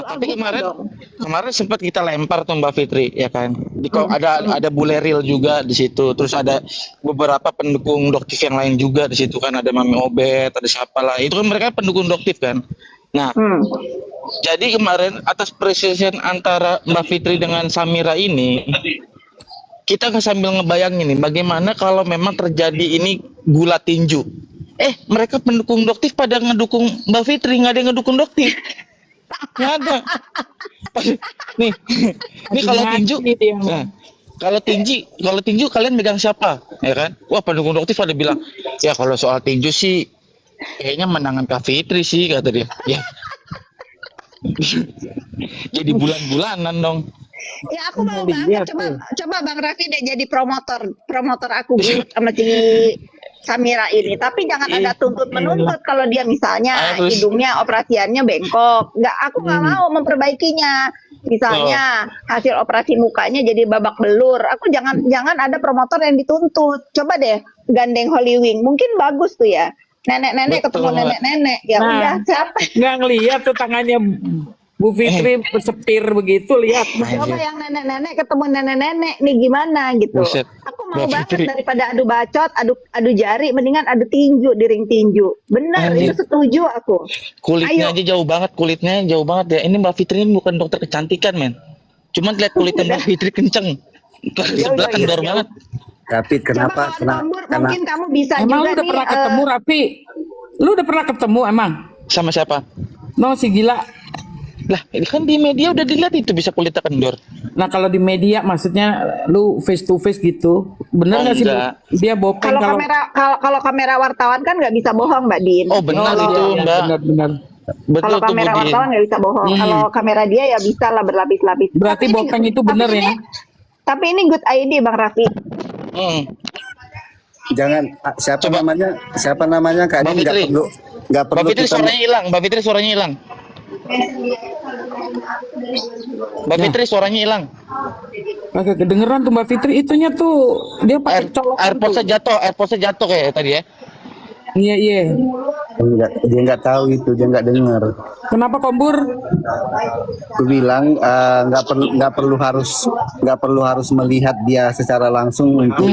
Tapi gitu kemarin dong. kemarin sempat kita lempar tuh Mbak Fitri, ya kan. Ada bule real juga di situ. Terus ada beberapa pendukung Doktif yang lain juga di situ kan. Ada Mami Obet, ada siapa lah. Itu kan mereka pendukung Doktif kan. Nah, Hmm. jadi kemarin atas perselisihan antara Mbak Fitri dengan Samira ini, kita nggak sambil ngebayangin nih bagaimana kalau memang terjadi ini gula tinju. Mereka pendukung Doktif pada ngedukung Mbak Fitri, nggak ada yang ngedukung Doktif. Nggak ada. Nih, nih kalau tinju, Gitu yang nah, kalau tinju kalian megang siapa, ya kan? Wah, pendukung Doktif ada bilang, ya kalau soal tinju sih, kayaknya menangan Kak Fitri sih kata dia. Ya, jadi bulan-bulanan dong. Ya aku mau lihat banget coba tuh. coba Bang Raffi deh jadi promotor aku sama si Samira ini. Tapi jangan ada tuntut menuntut kalau dia misalnya Harus. hidungnya operasiannya bengkok. Aku nggak mau memperbaikinya. Misalnya hasil operasi mukanya jadi babak belur. Aku jangan ada promotor yang dituntut. Coba deh gandeng Hollywood. Mungkin bagus tuh ya. Nenek-nenek ketemu Betul. nenek-nenek. Ya Nah. udah siapa? Nggak ngelihat tuh tangannya Bu Fitri bersepir begitu, lihat. Coba yang nenek-nenek ketemu nenek-nenek nih gimana gitu. Buset. Aku mau Mbak banget Fitri. daripada adu bacot, adu jari, mendingan adu tinju di ring tinju. Bener, Anjir. itu setuju aku. Kulitnya Ayo. aja kulitnya jauh banget ya. Ini Mbak Fitri ini bukan dokter kecantikan, men. Cuman lihat kulitnya Mbak Fitri kenceng. Sebelah kendor banget. Tapi Coba kenapa kawan Tombur, mungkin kamu bisa Emang juga lu udah nih. pernah ketemu, Raffi? Lu udah pernah ketemu emang? Sama siapa? No, si gila. Lah, ini kan di media udah dilihat itu bisa kulitnya kendor. Nah, kalau di media maksudnya lu face to face gitu. Bener Oh, nggak sih enggak. dia bopeng Kalau kalau kalau kamera wartawan kan nggak bisa bohong, Mbak Din. Oh, benar Oh, itu, iya, Mbak. benar-benar. Betul Kalau tuh, kamera Budin. wartawan nggak bisa bohong. Kalau kamera dia ya bisa lah berlapis-lapis. Berarti Tapi bopeng itu tapi bener ya? Tapi ini good idea Bang Raffi. Hmm. jangan siapa Coba. namanya Kak Mbak Din nggak Fitri. perlu Mbak Fitri kita suaranya hilang. Mbak Fitri suaranya hilang. Mbak Fitri suaranya hilang. Agak kedengeran tuh Mbak Fitri, itunya tuh dia pakai colokan tuh. AirPods-nya jatuh kayak tadi ya. Iya, iya. dia nggak tahu itu, dia nggak dengar. Kenapa Kombur? Aku bilang nggak perlu harus melihat dia secara langsung untuk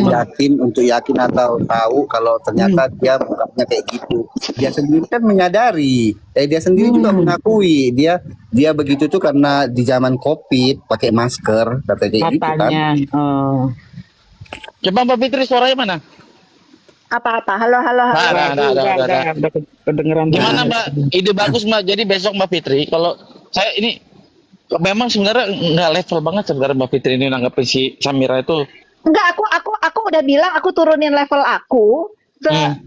yakin atau tahu kalau ternyata dia bukannya kayak gitu. Dia sendiri kan menyadari, dia sendiri juga mengakui dia begitu tuh karena di zaman COVID pakai masker katanya gitu kan. Katanya. Coba Mbak Fitri suaranya mana? Apa-apa? Halo. Nah, Udah kedengeran. Gimana Mbak? Ide bagus Mbak. Jadi besok Mbak Fitri, kalau saya ini memang sebenarnya nggak level banget sebenarnya Mbak Fitri ini nanggepin si Samira itu. Enggak, aku udah bilang aku turunin level aku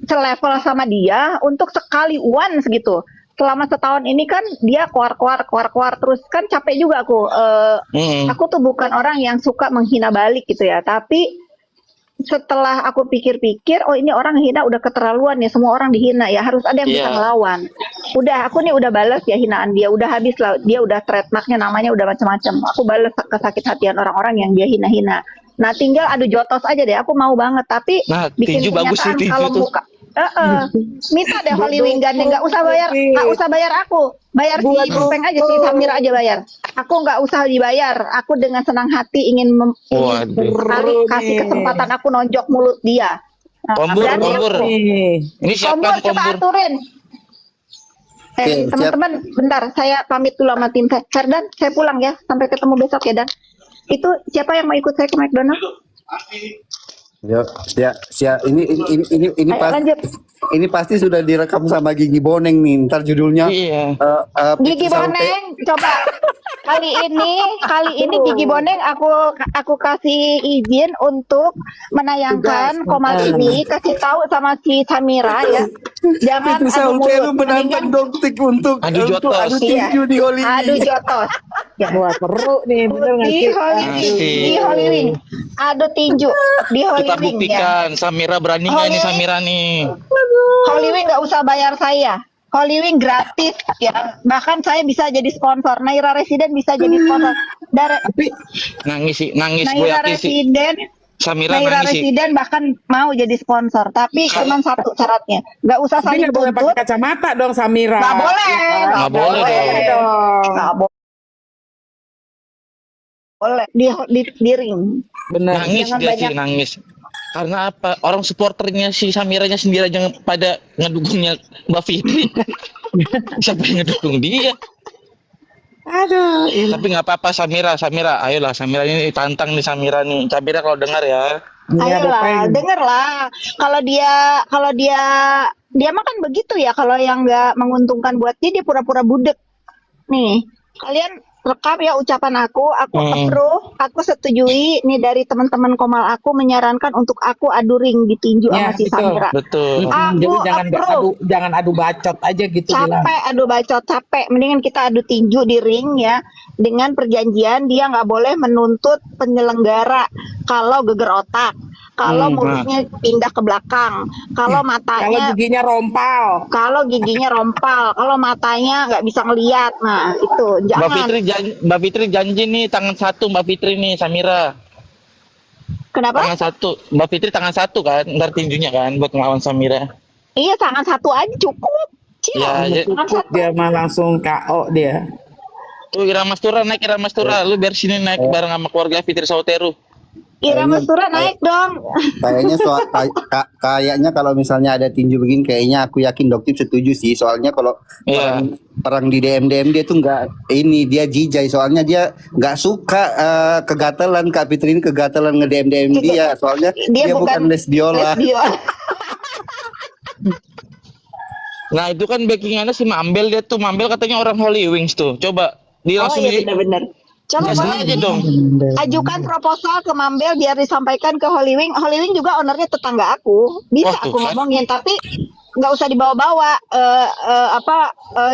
selevel sama dia untuk sekali once gitu. Selama setahun ini kan dia keluar terus kan capek juga aku. Aku tuh bukan orang yang suka menghina balik gitu ya, tapi setelah aku pikir-pikir, oh ini orang hina udah keterlaluan ya, semua orang dihina ya, harus ada yang bisa ngelawan. Udah, aku nih udah balas ya hinaan dia, udah habis lah, dia udah trademarknya namanya udah macam-macam. Aku balas kesakit hatian orang-orang yang dia hina-hina. Nah tinggal adu jotos aja deh, aku mau banget, tapi bikin tinju bagus sih, kenyataan tinju kalau tuh. muka. Minta deh Hollywood gandeng, nggak usah bayar aku, bayar si Bopeng aja, si Samira aja bayar. Aku nggak usah dibayar, aku dengan senang hati ingin kasih kesempatan aku nonjok mulut dia. Kombur. Ini siapa Kombur, coba Kombur? aturin. Teman-teman, bentar, saya pamit dulu sama tim saya. Ferdan, saya pulang ya, sampai ketemu besok ya Dan. Itu siapa yang mau ikut saya ke McDonald? Ini pasti sudah direkam sama Gigi Boneng nih. Ntar judulnya Gigi Boneng, coba kali ini Gigi Boneng aku kasih izin untuk menayangkan Kompas ini, kasih tahu sama si Samira ya. Jangan adu mulut, menantang Doktik untuk adu jotos. tinju di Hollywood. Adu jotos. Wah, seru nih, bener nggak sih? Di Hollywood. Adu tinju di Kita Hollywood ya. buktikan Samira berani nggak nih Samira nih. Hollywood nggak usah bayar saya. Hollywood gratis ya. Bahkan saya bisa jadi sponsor. Naira Resident bisa jadi sponsor. Nangis gue Naira yakin sih. Resident. Samira Naira nangis sih. Resident bahkan mau jadi sponsor. Tapi cuma satu syaratnya. Nggak usah Tapi saling nggak boleh tuntut. pakai kacamata dong Samira. Nggak boleh. Nggak boleh dong. Nggak boleh. boleh di ring. Benar. Nangis Jangan dia banyak. sih, nangis. Karena apa? Orang supporternya si Samiranya sendiri aja pada ngedukungnya Mbak Fitri. Siapa yang ngedukung dia? Aduh, Tapi nggak apa-apa Samira, ayolah Samira ini tantang nih Samira nih. Samira kalau dengar ya. iya Ayolah, dengerlah. Kalau dia mah kan begitu ya. Kalau yang nggak menguntungkan buat dia pura-pura budek. Nih, kalian rekam ya ucapan aku approve, aku setujui. Nih dari teman-teman Komal aku menyarankan untuk aku adu ring ditinju Ya, sama si betul. Samira. Betul. Aku Jadi approve. jangan adu bacot aja gitu bilang. Capek adu bacot, capek. Mendingan kita adu tinju di ring ya. Dengan perjanjian dia nggak boleh menuntut penyelenggara kalau geger otak, kalau mulutnya pindah ke belakang, kalau Kalau matanya, giginya rompal. kalau giginya rompal, kalau matanya nggak bisa ngeliat. Nah itu jangan. Mbak Fitri janji nih tangan satu Mbak Fitri nih Samira. Kenapa? Tangan satu. Mbak Fitri tangan satu kan, ntar tinjunya kan buat ngelawan Samira. Iya tangan satu aja cukup. Ya, Tangan Cukup satu. dia mah langsung KO dia. Tuh Ira Mastura naik Ira Mastura, lu biar sini naik bareng sama keluarga Fitri Sauteru. Ira Kayaknya- Mastura naik dong. Kayaknya kalau misalnya ada tinju begini, kayaknya aku yakin Doktip setuju sih. Soalnya kalau Iya. perang di DM dia tuh nggak ini, dia jijai. Soalnya dia nggak suka kegatelan, Kak Fitri ini kegatelan nge-DM dia. Soalnya dia bukan les biola. les biola. Nah itu kan backingannya si Mambel, dia tuh Mambel katanya orang Holy Wings tuh. Coba dia Oh langsung iya benar-benar. Coba Jelasin boleh aja dong. ajukan proposal ke Mambel biar disampaikan ke Holywing. Holywing juga ownernya tetangga aku. Bisa Wah, tuh aku kan. ngomongin, tapi nggak usah dibawa-bawa.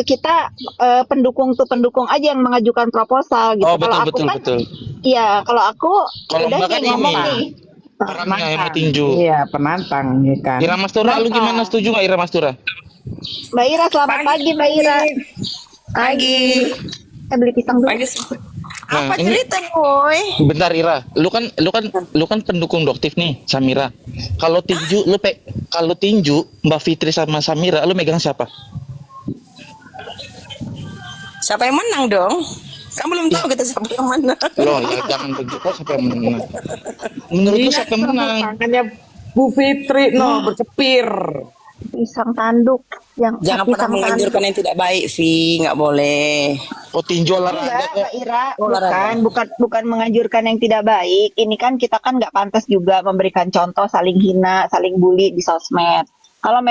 Kita pendukung aja yang mengajukan proposal gitu. Oh Kalau aku betul kan, betul. iya kalau aku Kalau udah Mbak nih kan ngomong ini. nih. Orangnya yang mau tinju. Iya, penantang ya kan. Ira Mastura, lu gimana, setuju nggak Ira Mastura? Mbak Ira, selamat pagi Mbak Ira. Pagi. Beli pisang dulu. Pagi. Nah, Apa ini- cerita, Boy? Bentar Ira, lu kan pendukung Doktif nih, Samira. Kalau tinju Mbak Fitri sama Samira, lu megang siapa? Siapa yang menang dong? Kan belum tahu kita siapa yang menang. Loh, ya jangan begitu, siapa yang menang? Menurut lu siapa yang menang? Tangannya Bu Fitri bercepir. Pisang tanduk yang Jangan pernah pisang menganjurkan yang tidak baik, Vi. Nggak boleh. Oh tinju olahraga Enggak, kok. Mbak Ira, Olahraga. bukan menganjurkan yang tidak baik. Ini kan kita kan nggak pantas juga memberikan contoh saling hina, saling bully di sosmed. Kalau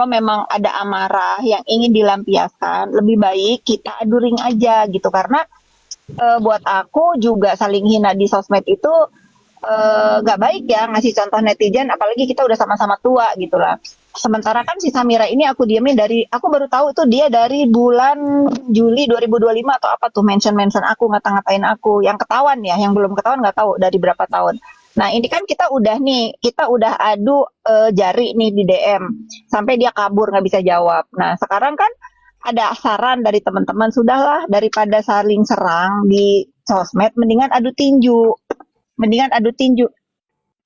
memang ada amarah yang ingin dilampiaskan, lebih baik kita adu ring aja gitu. Karena buat aku juga saling hina di sosmed itu nggak baik ya, ngasih contoh netizen, apalagi kita udah sama-sama tua gitu lah. Sementara kan si Samira ini aku diamin aku baru tahu itu dia dari bulan Juli 2025 atau apa tuh mention aku, ngata-ngatain aku. Yang ketahuan ya, yang belum ketahuan nggak tahu dari berapa tahun. Nah ini kan kita udah adu jari nih di DM sampai dia kabur nggak bisa jawab. Nah sekarang kan ada saran dari teman-teman, sudahlah daripada saling serang di sosmed, mendingan adu tinju.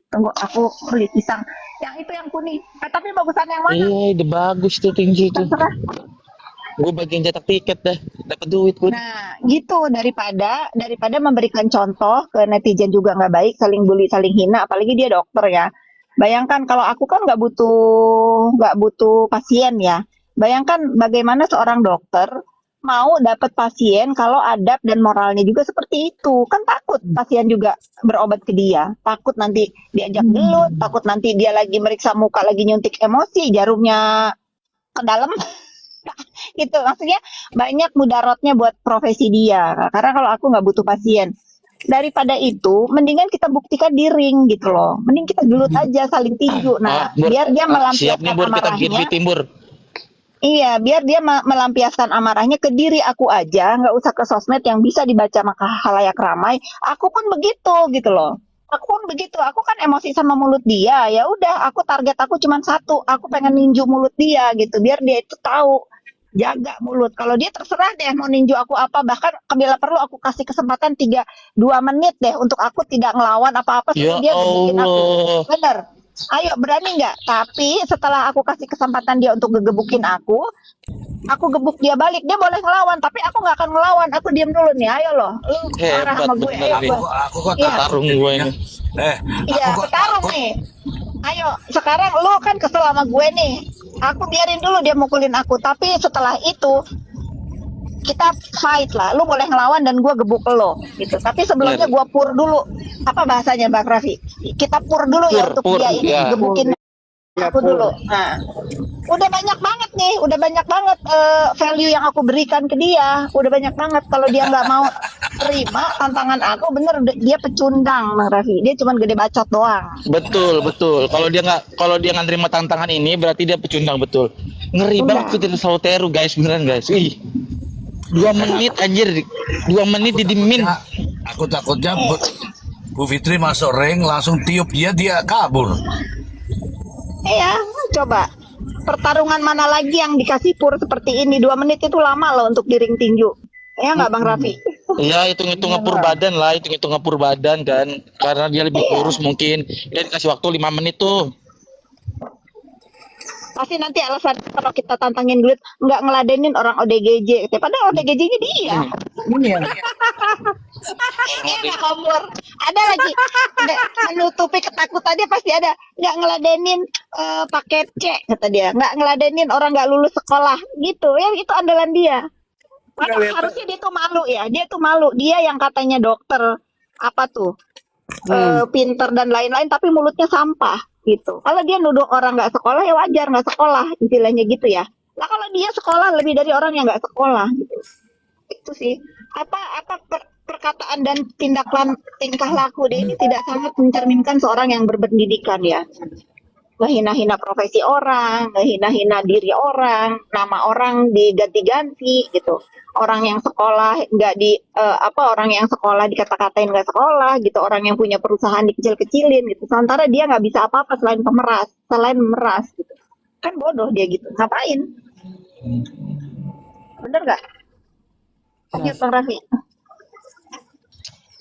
Tunggu aku beli pisang. Yang itu yang kuning. Tapi bagusan yang mana? Iya, ide bagus tuh tinju tuh. Terserah. Gue bagian cetak tiket dah, dapat duit gue. Nah, gitu daripada memberikan contoh ke netizen juga nggak baik, saling bully, saling hina, apalagi dia dokter ya. Bayangkan kalau aku kan nggak butuh pasien ya. Bayangkan bagaimana seorang dokter mau dapat pasien kalau adab dan moralnya juga seperti itu. Kan takut pasien juga berobat ke dia. Takut nanti diajak gelut, takut nanti dia lagi meriksa muka, lagi nyuntik emosi, jarumnya ke dalam. Gitu, maksudnya banyak mudaratnya buat profesi dia. Karena kalau aku nggak butuh pasien. Daripada itu, mendingan kita buktikan di ring gitu loh. Mending kita gelut aja, saling tinju. Nah, Bur. biar dia Siap melampiaskan nih Bur, kita bikin amarahnya. Timbur. Iya, biar dia melampiaskan amarahnya ke diri aku aja, nggak usah ke sosmed yang bisa dibaca maka halayak ramai. Aku pun begitu gitu loh. Aku kan emosi sama mulut dia. Ya udah, target aku cuma satu. Aku pengen ninju mulut dia gitu, biar dia itu tahu jaga mulut. Kalau dia terserah deh mau ninju aku apa, bahkan bila perlu aku kasih kesempatan 2 menit deh untuk aku tidak ngelawan apa-apa Ya sebelum dia gebukin aku. Allah. Bener. Ayo berani nggak? Tapi setelah aku kasih kesempatan dia untuk gegebukin aku, aku gebuk dia balik, dia boleh ngelawan, tapi aku nggak akan ngelawan. Aku diam dulu nih. Ayo loh, lu marah Hebat sama gue. bener Ayo nih. gue. Aku kok Iya, Tarung gue ini. iya, aku kok sekarang takut. nih. Ayo, sekarang lu kan kesel sama gue nih. Aku biarin dulu dia mukulin aku, tapi setelah itu kita fight lah. Lu boleh ngelawan dan gue gebuk lo gitu. Tapi sebelumnya Bener. gue pur dulu. Apa bahasanya Bang Raffi? Kita pur dulu ya untuk Pur, dia ini ya. gebukin Ya, aku Pur. dulu. Nah, udah banyak banget nih, udah banyak banget value yang aku berikan ke dia. Udah banyak banget. Kalau dia nggak mau terima tantangan aku, bener dia pecundang Bang Raffi. Dia cuman gede bacot doang. Betul, betul. Kalau dia nggak terima tantangan ini berarti dia pecundang betul. Ngeri Udah. banget Fitri Sauteru guys, beneran guys. Ih. 2 menit anjir. 2 menit didimin. Ya, aku takutnya Bu Fitri masuk ring langsung tiup dia kabur. Iya, coba. Pertarungan mana lagi yang dikasih pur seperti ini? 2 menit itu lama loh untuk di ring tinju. Ya nggak Bang Raffi? Iya, hitung-hitung ngepur badan lah, hitung-hitung ngepur badan kan. Karena dia lebih kurus mungkin. Dia dikasih waktu 5 menit tuh. Pasti nanti alasan kalau kita tantangin duit nggak ngeladenin orang ODGJ. Padahal ODGJ-nya dia. Ini ya. Iya nggak kompor. Ada lagi menutupi ketakutannya pasti ada. Nggak ngeladenin paket C kata dia. Nggak ngeladenin orang nggak lulus sekolah gitu. Ya itu andalan dia. Padahal harusnya dia tuh malu ya. Dia tuh malu. Dia yang katanya dokter apa tuh pinter dan lain-lain, tapi mulutnya sampah gitu. Kalau dia nuduh orang nggak sekolah ya wajar nggak sekolah istilahnya gitu ya. Nah kalau dia sekolah lebih dari orang yang nggak sekolah gitu. Itu sih apa perkataan dan tingkah laku dia ini tidak sangat mencerminkan seorang yang berpendidikan ya. Ngehina-hina profesi orang, ngehina-hina diri orang, nama orang diganti-ganti gitu. Orang yang sekolah nggak orang yang sekolah dikata-katain nggak sekolah gitu, orang yang punya perusahaan dikecil-kecilin gitu. Sementara dia nggak bisa apa-apa selain memeras gitu. Kan bodoh dia gitu. Ngapain? Bener nggak? Lanjut Bang Raffi.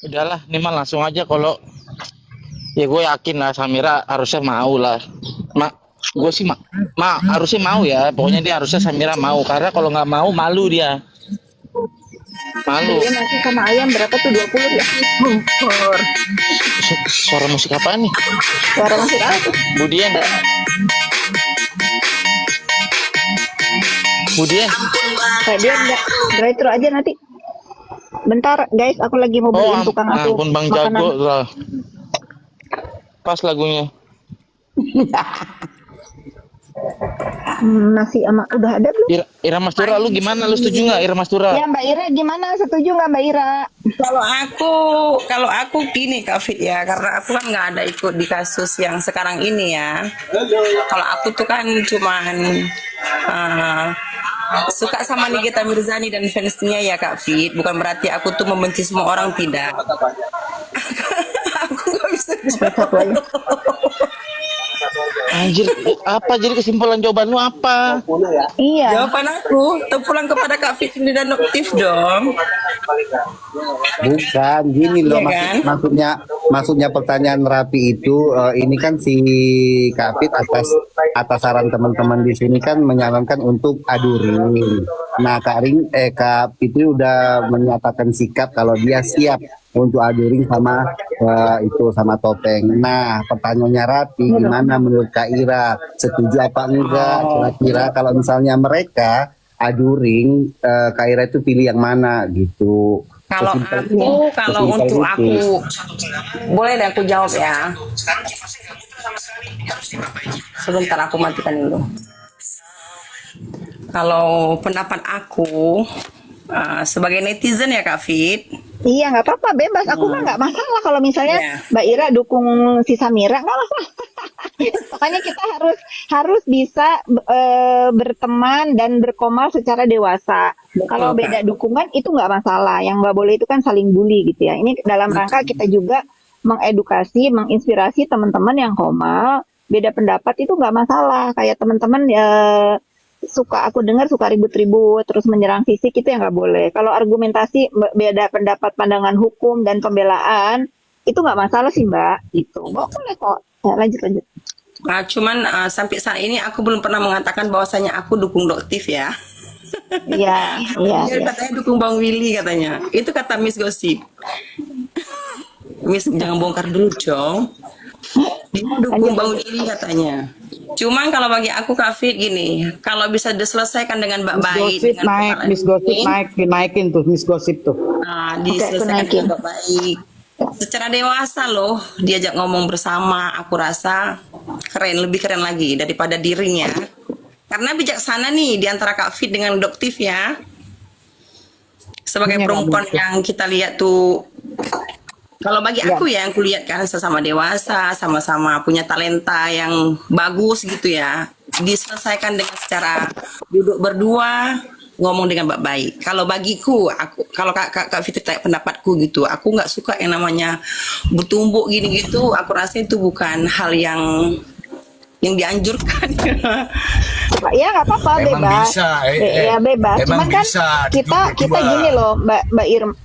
Udahlah, ini mah langsung aja kalau ya gue yakin lah Samira harusnya mau lah. Gue sih harusnya mau ya. Pokoknya dia harusnya Samira mau karena kalau nggak mau malu dia. Malu. Dia nasi sama ayam berapa tuh 20 ya? Suara musik apa nih? Suara masih apa tuh? Budian. Kayak dia enggak drive thru aja nanti. Bentar guys, aku lagi mau beliin tukang aku ampun Bang makanan. Jago lah. Pas lagunya. Nasi sama udah ada belum? Ira Mastura, lu gimana? Lu setuju nggak Ira Mastura? Ya Mbak Ira gimana? Setuju nggak Mbak Ira? Kalau aku gini Kak Fit ya, karena aku kan nggak ada ikut di kasus yang sekarang ini ya. Kalau aku tuh kan cuman suka sama Nikita Mirzani dan fansnya ya Kak Fit. Bukan berarti aku tuh membenci semua orang, tidak. Aku nggak bisa jawab. Anjir, apa jadi kesimpulan jawaban lu apa? Iya. Jawaban aku terpulang kepada Kak Fit dan Noktif dong. Bukan gini loh, Iya kan? maksudnya pertanyaan Rapi itu ini kan si Kapit atas saran teman-teman di sini kan menyarankan untuk adu ring. Nah Kak Fitri udah menyatakan sikap kalau dia siap untuk adu ring sama sama Topeng. Nah pertanyaannya Rapi, gimana menurut Kak Ira, setuju apa enggak? Kira-kira kalau misalnya mereka adu ring, Kak Ira itu pilih yang mana gitu? Kalau untuk aku, boleh deh aku jawab ya. Sebentar aku matikan dulu. Kalau pendapat aku sebagai netizen ya Kak Fit. Iya nggak apa-apa, bebas. Aku mah nggak masalah kalau misalnya Iya. Mbak Ira dukung si Samira, nggak masalah. Makanya kita harus bisa berteman dan berkomal secara dewasa. Kalau beda dukungan itu nggak masalah. Yang nggak boleh itu kan saling bully gitu ya. Ini dalam rangka kita juga mengedukasi, menginspirasi teman-teman yang komal. Beda pendapat itu nggak masalah. Kayak teman-teman aku dengar suka ribut-ribut terus menyerang fisik, itu yang nggak boleh. Kalau argumentasi beda pendapat, pandangan hukum dan pembelaan itu nggak masalah sih Mbak. Itu boleh kok. Ya, lanjut. Cuman sampai saat ini aku belum pernah mengatakan bahwasanya aku dukung Doktif ya. Iya, iya, Dia iya. katanya dukung Bang Willy katanya. Itu kata Miss Gosip. Miss jangan bongkar dulu dong. Dia dukung Bang Willy katanya. Cuman kalau bagi aku Kak Fit gini, kalau bisa diselesaikan dengan Miss baik-baik Gosip dengan naik, kepala Miss Gosip dingin, naik, dinaikin tuh Miss Gosip tuh. nah, Oke, aku diselesaikan naikin. dengan baik. Secara dewasa loh, diajak ngomong bersama, aku rasa keren, lebih keren lagi daripada dirinya. Karena bijaksana nih di antara Kak Fit dengan Doktif ya. Sebagai Iya, Kak perempuan Doktif. yang kita lihat tuh, kalau bagi Iya. aku ya yang kulihat kan sesama dewasa, sama-sama punya talenta yang bagus gitu ya. Diselesaikan dengan secara duduk berdua, ngomong dengan baik-baik. Kalau bagiku, aku kalau Kak Fitri tanya pendapatku gitu, aku nggak suka yang namanya bertumbuk gini gitu. Aku rasa itu bukan hal yang dianjurkan. Ya nggak apa-apa, Emang bebas. bisa, Ya bebas. emang Cuman kan bisa kita duduk berdua. gini loh,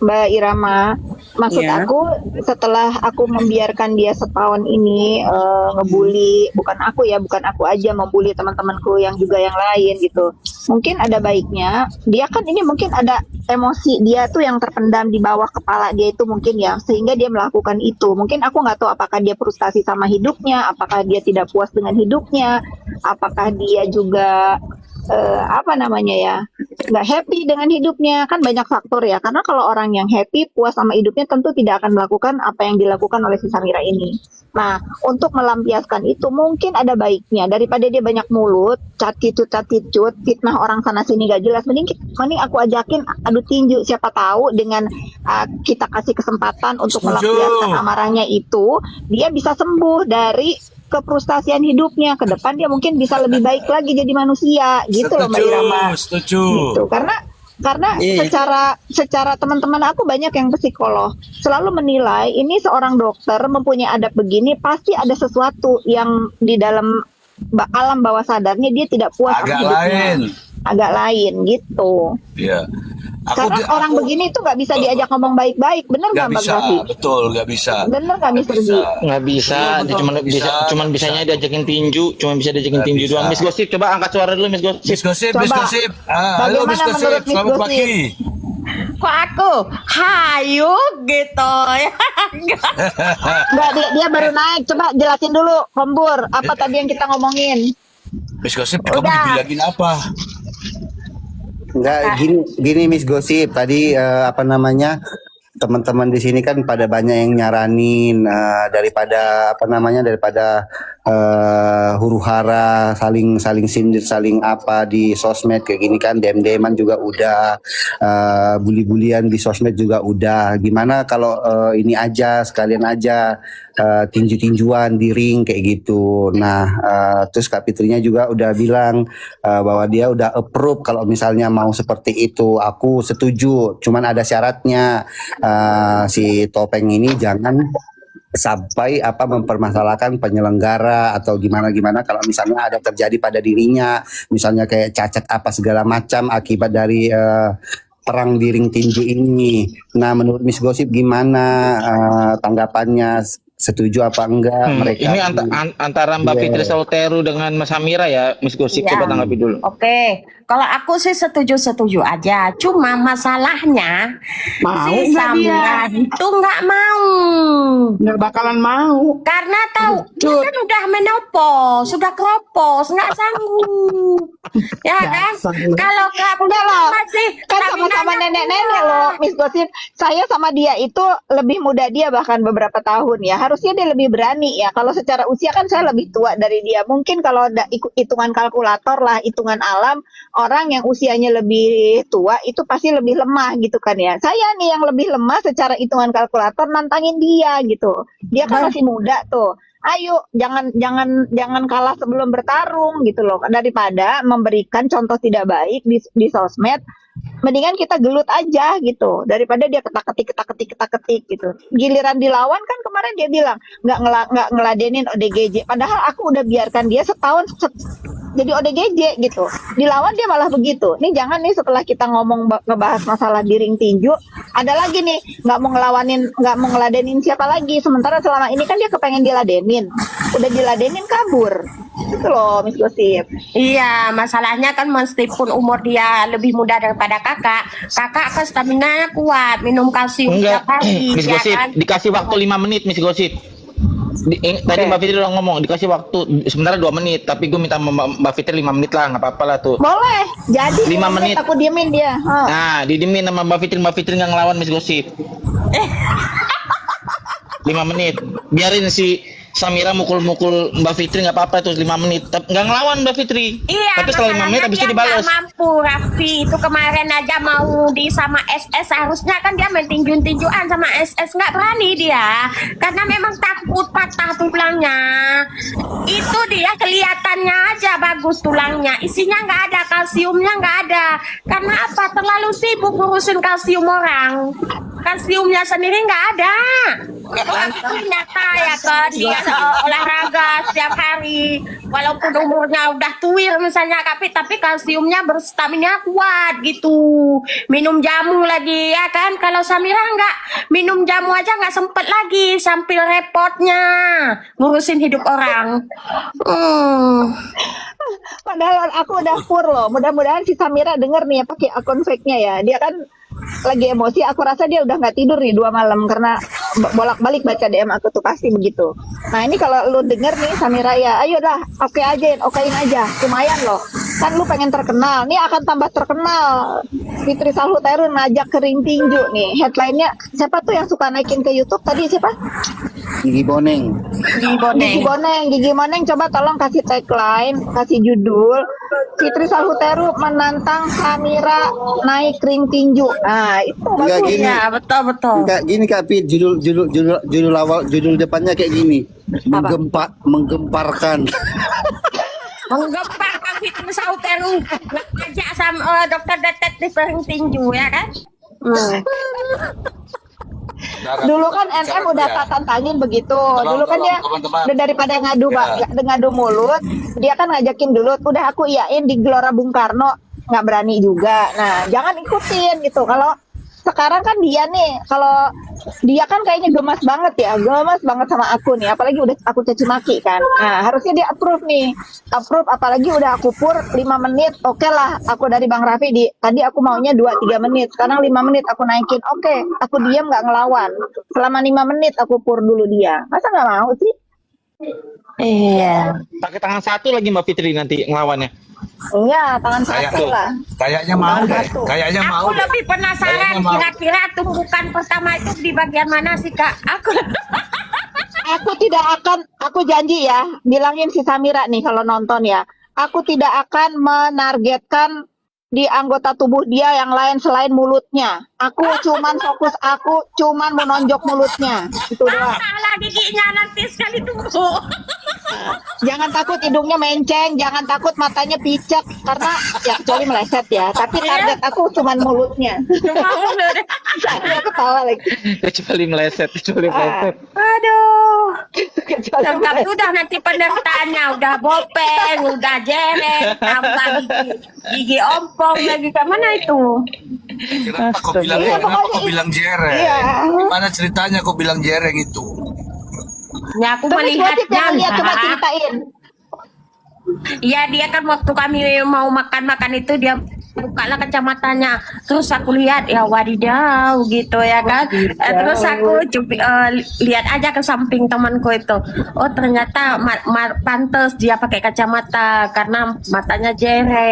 Mbak Irama. Maksud Iya. aku setelah aku membiarkan dia setahun ini ngebully, bukan aku aja membully teman-temanku yang juga yang lain gitu. Mungkin ada baiknya dia kan ini mungkin ada emosi dia tuh yang terpendam di bawah kepala dia itu mungkin ya, sehingga dia melakukan itu. Mungkin aku nggak tahu apakah dia frustasi sama hidupnya, apakah dia tidak puas dengan hidupnya, apakah dia juga apa namanya ya, nggak happy dengan hidupnya. Kan banyak faktor ya, karena kalau orang yang happy puas sama hidupnya tentu tidak akan melakukan apa yang dilakukan oleh si Samira ini. Nah, untuk melampiaskan itu mungkin ada baiknya daripada dia banyak mulut, caticut, fitnah orang sana sini gak jelas. Mending aku ajakin adu tinju, siapa tahu dengan kita kasih kesempatan untuk Setuju. melampiaskan amarahnya itu, dia bisa sembuh dari kefrustasian hidupnya. Ke depan dia mungkin bisa lebih baik lagi jadi manusia gitu loh Mbak Irama. Setuju. Gitu. Karena Iya. secara teman-teman aku banyak yang psikolog selalu menilai ini seorang dokter mempunyai adab begini pasti ada sesuatu yang di dalam alam bawah sadarnya dia tidak puas sama Agak hidupnya. lain. Agak lain gitu. Iya. Karena orang begini tuh nggak bisa diajak ngomong baik-baik, bener nggak nggak Mbak bisa, Gavi? betul nggak bisa. Bener nggak Miss Ruzi? Nggak bisa, Iya, dia betul. cuman Bisa, cuman nggak bisanya bisa. diajakin tinju, cuma bisa diajakin Nggak tinju bisa. doang. Miss Gosip, coba angkat suara dulu Miss Gosip. Miss Gosip, Miss Coba. Gosip. Halo Bagaimana Miss Gosip, menurut Miss selamat Gosip? pagi. Kok aku hayu gitu ya. Nggak, dia baru naik. Coba jelasin dulu, Kombur, apa tadi yang kita ngomongin? Miss Gosip, kamu Udah. dibilangin apa? Enggak, gini Miss Gosip tadi apa namanya, teman-teman di sini kan pada banyak yang nyaranin daripada apa namanya, daripada huru-hara saling sindir saling apa di sosmed kayak gini kan, dem-deman juga udah, bully-bulian di sosmed juga udah. Gimana kalau ini aja sekalian aja tinju-tinjuan di ring kayak gitu. Nah, terus Kak Fitrinya juga udah bilang bahwa dia udah approve kalau misalnya mau seperti itu. Aku setuju, cuman ada syaratnya, si Topeng ini jangan sampai apa mempermasalahkan penyelenggara atau gimana kalau misalnya ada terjadi pada dirinya, misalnya kayak cacat apa segala macam akibat dari perang di ring tinju ini. Nah, menurut Miss Gosip gimana tanggapannya? Setuju apa enggak mereka? Ini antara Mbak Iya. Fitri Solteru dengan Mas Samira ya, Miss Gosip, Iya. coba tanggapi dulu. Oke, kalau aku sih setuju aja. Cuma masalahnya Mau si nggak dia? Samira itu nggak mau. Nggak bakalan mau. Karena tahu dia kan udah menopause, sudah kropos, nggak sanggup. Ya kan? Dasar. Kalau kamu Enggak loh, masih kan sama-sama Samiranya nenek-nenek loh, Miss Gosip. Saya sama dia itu lebih muda dia bahkan beberapa tahun ya. Harusnya dia lebih berani ya. Kalau secara usia kan saya lebih tua dari dia. Mungkin kalau ada hitungan kalkulator lah, hitungan alam, orang yang usianya lebih tua itu pasti lebih lemah gitu kan ya. Saya nih yang lebih lemah secara hitungan kalkulator nantangin dia gitu. Dia kan masih muda tuh. Ayo, jangan kalah sebelum bertarung gitu loh. Daripada memberikan contoh tidak baik di sosmed, mendingan kita gelut aja gitu daripada dia ketak-ketik gitu. Giliran dilawan kan kemarin dia bilang nggak ngeladenin ODGJ, padahal aku udah biarkan dia setahun jadi ODGJ gitu. Dilawan dia malah begitu. Nih jangan nih setelah kita ngebahas masalah di ring tinju, ada lagi nih nggak mau ngeladenin siapa lagi. Sementara selama ini kan dia kepengen diladenin. udah diladenin kabur. Gitu loh, Miss Gosip. Iya, masalahnya kan meskipun umur dia lebih muda daripada kakak, kakak kan stamina kuat, minum kalsium Enggak, setiap hari, Miss ya Gosip, kan? dikasih waktu 5 menit, Miss Gosip. Tadi Mbak Fitri udah ngomong dikasih waktu sementara 2 menit, tapi gue minta Mbak Fitri 5 menit lah, nggak apa-apa lah tuh. Boleh, jadi 5 menit. aku diemin dia. Oh. Nah, didiemin sama Mbak Fitri nggak ngelawan Miss Gosip. 5 menit, biarin si Samira mukul-mukul Mbak Fitri nggak apa-apa tuh 5 menit, nggak ngelawan Mbak Fitri. Iya, Tapi setelah 5 menit habis itu dia dibales. nggak mampu, Raffi. Itu kemarin aja mau di sama SS, harusnya kan dia main tinju-tinjuan sama SS, nggak berani dia, karena memang takut patah tulangnya. Itu dia kelihatannya aja bagus tulangnya, isinya nggak ada, kalsiumnya nggak ada. Karena apa? Terlalu sibuk ngurusin kalsium orang. Kalsiumnya sendiri nggak ada. Itu nyata ya kan, dia olahraga setiap hari, walaupun umurnya udah tuir misalnya, tapi kalsiumnya berstamina kuat gitu. Minum jamu lagi ya kan, kalau Samira nggak minum jamu aja nggak sempet lagi, sambil repotnya ngurusin hidup orang. Padahal aku udah pur loh. Mudah-mudahan si Samira denger nih ya pakai akun fake-nya ya. Dia kan lagi emosi. Aku rasa dia udah nggak tidur nih 2 malam karena bolak-balik baca DM aku tuh pasti begitu. Nah ini kalau lu denger nih Samira ya, ayo dah okein aja. Lumayan loh. Kan lu pengen terkenal. Nih akan tambah terkenal. Fitri Salhuterun ngajak ke ring tinju nih. Headline-nya siapa tuh yang suka naikin ke YouTube tadi siapa? Gigi Boneng. Gigi Boneng coba tolong kasih tagline, kasih judul Fitri Salhuteru menantang Samira naik ring tinju. Nah, itu Enggak bagus. gini. Ya betul. Enggak gini Kak Pi, judul awal, judul depannya kayak gini. Menggemparkan. Menggemparkan Fitri Salhuteru ngajak sama dokter detektif ring tinju ya kan. Dulu kan NM udah tak tantangin begitu. Dulu kan dia teman-teman. udah daripada Ya. ngadu mulut, dia kan ngajakin dulu. Udah aku iyain di Gelora Bung Karno, nggak berani juga. Nah, jangan ikutin gitu. Kalau sekarang kan dia nih, kalau dia kan kayaknya gemas banget sama aku nih. Apalagi udah aku caci maki kan. Nah, harusnya dia approve nih. Approve apalagi udah aku pur 5 menit. Oke lah, aku dari Bang Raffi tadi aku maunya 2-3 menit. Sekarang 5 menit aku naikin. Oke, aku diam nggak ngelawan. Selama 5 menit aku pur dulu dia. Masa nggak mau sih? Iya. Pakai tangan satu lagi Mbak Fitri nanti ngelawannya. Iya, tangan satu lah. Kayaknya mau deh. Kayaknya mau Aku deh. lebih penasaran Kayaknya mau. kira-kira tumbukan pertama itu di bagian mana sih Kak? Aku tidak akan, aku janji ya, bilangin si Samira nih kalau nonton ya. Aku tidak akan menargetkan di anggota tubuh dia yang lain selain mulutnya. Aku cuman menonjok mulutnya. Itu doang. Salah giginya nanti sekali tunggu. Jangan takut hidungnya menceng, jangan takut matanya picek karena ya kecuali meleset ya. Tapi target aku cuman mulutnya. Cuma mulut. Saya ketawa lagi. Kecuali meleset. Aduh. Kecuali Lengkap meleset. udah nanti penderitaannya, udah bopeng, udah jereng, tambah gigi ompong lagi ke mana itu? Kenapa kau bilang, Iya, kenapa pokoknya kau bilang jereng? Iya. Gimana ceritanya kau bilang jereng itu? Ya aku Terus gosip yang lihat coba melihatnya. ceritain. Iya dia kan waktu kami mau makan itu dia bukalah kacamatanya, terus aku lihat ya wadidaw gitu ya kan. Terus aku lihat aja ke samping temanku itu, oh ternyata pantes dia pakai kacamata karena matanya jereng.